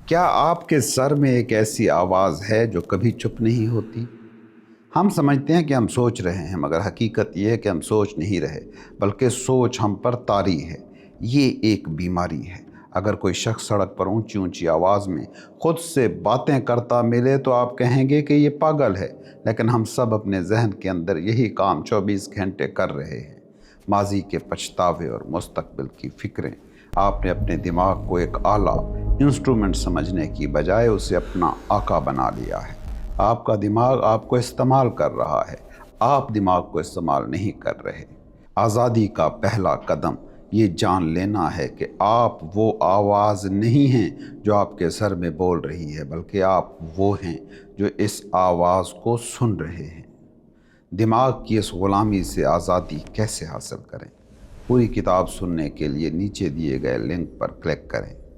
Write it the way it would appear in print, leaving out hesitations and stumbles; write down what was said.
کیا آپ کے سر میں ایک ایسی آواز ہے جو کبھی چپ نہیں ہوتی؟ ہم سمجھتے ہیں کہ ہم سوچ رہے ہیں، مگر حقیقت یہ ہے کہ ہم سوچ نہیں رہے، بلکہ سوچ ہم پر طاری ہے۔ یہ ایک بیماری ہے۔ اگر کوئی شخص سڑک پر اونچی اونچی آواز میں خود سے باتیں کرتا ملے تو آپ کہیں گے کہ یہ پاگل ہے، لیکن ہم سب اپنے ذہن کے اندر یہی کام 24 گھنٹے کر رہے ہیں۔ ماضی کے پچھتاوے اور مستقبل کی فکریں۔ آپ نے اپنے دماغ کو ایک آلہ انسٹرومنٹ سمجھنے کی بجائے اسے اپنا آقا بنا لیا ہے۔ آپ کا دماغ آپ کو استعمال کر رہا ہے، آپ دماغ کو استعمال نہیں کر رہے۔ آزادی کا پہلا قدم یہ جان لینا ہے کہ آپ وہ آواز نہیں ہیں جو آپ کے سر میں بول رہی ہے، بلکہ آپ وہ ہیں جو اس آواز کو سن رہے ہیں۔ دماغ کی اس غلامی سے آزادی کیسے حاصل کریں؟ پوری کتاب سننے کے لیے نیچے دیے گئے لنک پر کلک کریں۔